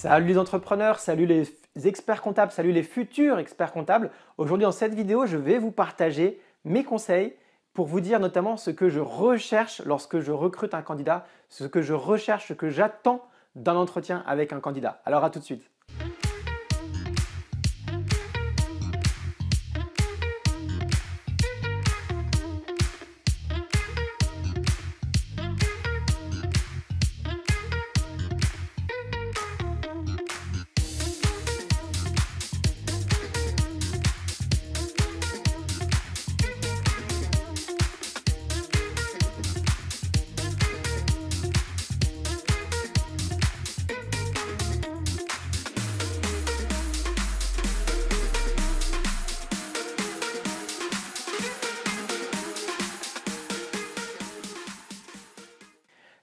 Salut les entrepreneurs, salut les experts comptables, salut les futurs experts comptables. Aujourd'hui dans cette vidéo, je vais vous partager mes conseils pour vous dire notamment ce que je recherche lorsque je recrute un candidat, ce que je recherche, ce que j'attends d'un entretien avec un candidat. Alors à tout de suite.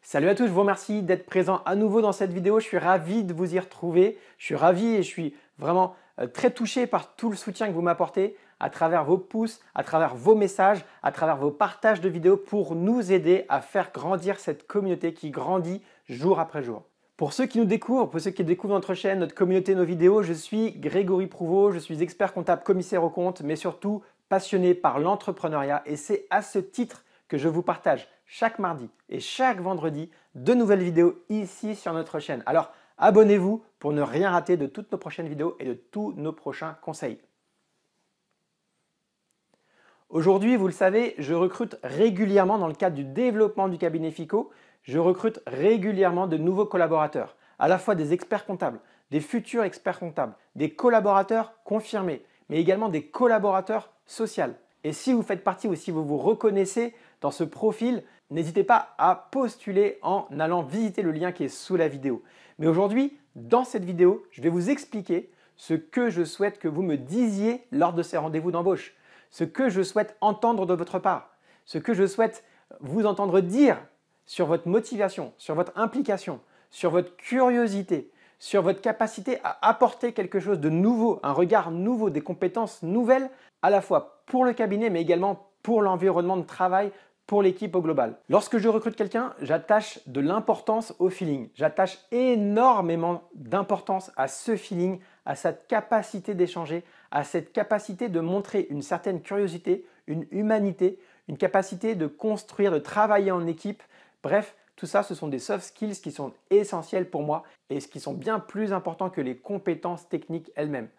Salut à tous, je vous remercie d'être présent à nouveau dans cette vidéo. Je suis ravi de vous y retrouver. Je suis ravi et je suis vraiment très touché par tout le soutien que vous m'apportez à travers vos pouces, à travers vos messages, à travers vos partages de vidéos pour nous aider à faire grandir cette communauté qui grandit jour après jour. Pour ceux qui nous découvrent, pour ceux qui découvrent notre chaîne, notre communauté, nos vidéos, je suis Grégory Prouveau, je suis expert comptable, commissaire aux comptes, mais surtout passionné par l'entrepreneuriat et c'est à ce titre que je vous partage chaque mardi et chaque vendredi de nouvelles vidéos ici sur notre chaîne. Alors abonnez-vous pour ne rien rater de toutes nos prochaines vidéos et de tous nos prochains conseils. Aujourd'hui, vous le savez, je recrute régulièrement dans le cadre du développement du cabinet FICO, je recrute régulièrement de nouveaux collaborateurs, à la fois des experts comptables, des futurs experts comptables, des collaborateurs confirmés, mais également des collaborateurs sociaux. Et si vous faites partie ou si vous vous reconnaissez dans ce profil, n'hésitez pas à postuler en allant visiter le lien qui est sous la vidéo. Mais aujourd'hui, dans cette vidéo, je vais vous expliquer ce que je souhaite que vous me disiez lors de ces rendez-vous d'embauche, ce que je souhaite entendre de votre part, ce que je souhaite vous entendre dire sur votre motivation, sur votre implication, sur votre curiosité, sur votre capacité à apporter quelque chose de nouveau, un regard nouveau, des compétences nouvelles, à la fois pour le cabinet, mais également pour l'environnement de travail, pour l'équipe au global. Lorsque je recrute quelqu'un, j'attache de l'importance au feeling. J'attache énormément d'importance à ce feeling, à cette capacité d'échanger, à cette capacité de montrer une certaine curiosité, une humanité, une capacité de construire, de travailler en équipe. Bref, tout ça, ce sont des soft skills qui sont essentiels pour moi et qui sont bien plus importants que les compétences techniques elles-mêmes.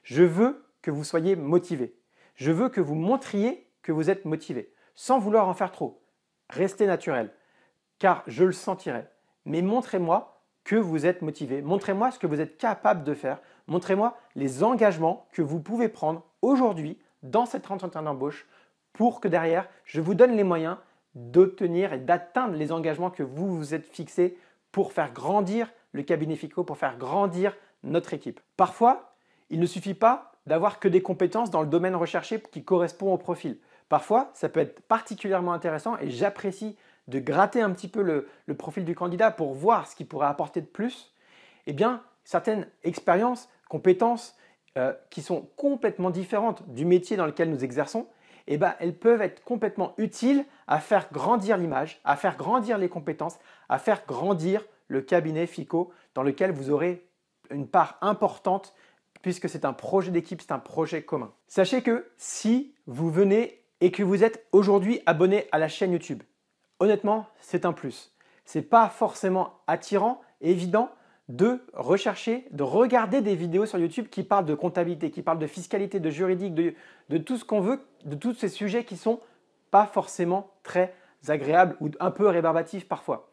Je veux que vous soyez motivé. Je veux que vous montriez que vous êtes motivé, sans vouloir en faire trop. Restez naturel, car je le sentirai. Mais montrez-moi que vous êtes motivé. Montrez-moi ce que vous êtes capable de faire. Montrez-moi les engagements que vous pouvez prendre aujourd'hui dans cette entretien d'embauche pour que derrière, je vous donne les moyens d'obtenir et d'atteindre les engagements que vous vous êtes fixés pour faire grandir le cabinet FICO, pour faire grandir notre équipe. Parfois, il ne suffit pas d'avoir que des compétences dans le domaine recherché qui correspond au profil. Parfois, ça peut être particulièrement intéressant et j'apprécie de gratter un petit peu le profil du candidat pour voir ce qu'il pourrait apporter de plus. Eh bien, certaines expériences, compétences qui sont complètement différentes du métier dans lequel nous exerçons, eh bien, elles peuvent être complètement utiles à faire grandir l'image, à faire grandir les compétences, à faire grandir le cabinet FICO dans lequel vous aurez une part importante puisque c'est un projet d'équipe, c'est un projet commun. Sachez que si vous venez et que vous êtes aujourd'hui abonné à la chaîne YouTube, honnêtement, c'est un plus. Ce n'est pas forcément attirant et évident de rechercher, de regarder des vidéos sur YouTube qui parlent de comptabilité, qui parlent de fiscalité, de juridique, de tout ce qu'on veut, de tous ces sujets qui ne sont pas forcément très agréables ou un peu rébarbatifs parfois.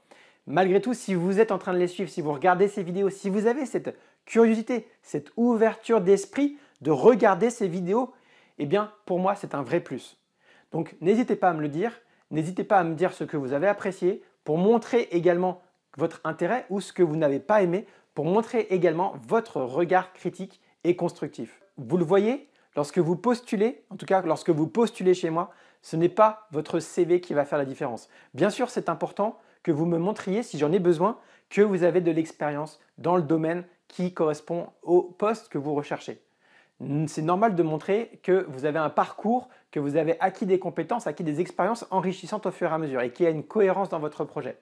Malgré tout, si vous êtes en train de les suivre, si vous regardez ces vidéos, si vous avez cette curiosité, cette ouverture d'esprit de regarder ces vidéos, eh bien pour moi c'est un vrai plus. Donc n'hésitez pas à me le dire, n'hésitez pas à me dire ce que vous avez apprécié pour montrer également votre intérêt ou ce que vous n'avez pas aimé, pour montrer également votre regard critique et constructif. Vous le voyez, lorsque vous postulez, en tout cas lorsque vous postulez chez moi, ce n'est pas votre CV qui va faire la différence. Bien sûr, c'est important que vous me montriez, si j'en ai besoin, que vous avez de l'expérience dans le domaine qui correspond au poste que vous recherchez. C'est normal de montrer que vous avez un parcours, que vous avez acquis des compétences, acquis des expériences enrichissantes au fur et à mesure et qu'il y a une cohérence dans votre projet.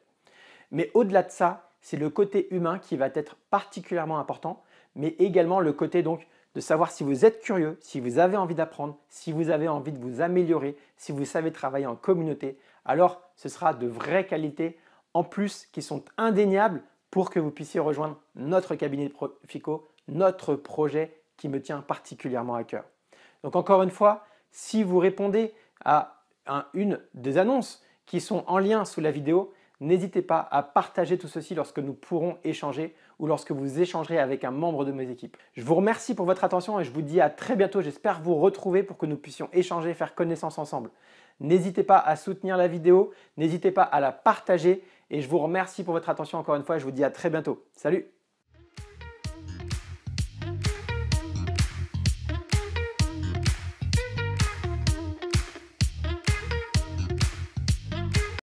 Mais au-delà de ça, c'est le côté humain qui va être particulièrement important, mais également le côté donc de savoir si vous êtes curieux, si vous avez envie d'apprendre, si vous avez envie de vous améliorer, si vous savez travailler en communauté, alors ce sera de vraies qualités en plus qui sont indéniables pour que vous puissiez rejoindre notre cabinet de Profico, notre projet qui me tient particulièrement à cœur. Donc encore une fois, si vous répondez à une des annonces qui sont en lien sous la vidéo, n'hésitez pas à partager tout ceci lorsque nous pourrons échanger ou lorsque vous échangerez avec un membre de mes équipes. Je vous remercie pour votre attention et je vous dis à très bientôt. J'espère vous retrouver pour que nous puissions échanger, faire connaissance ensemble. N'hésitez pas à soutenir la vidéo, n'hésitez pas à la partager et je vous remercie pour votre attention encore une fois et je vous dis à très bientôt. Salut!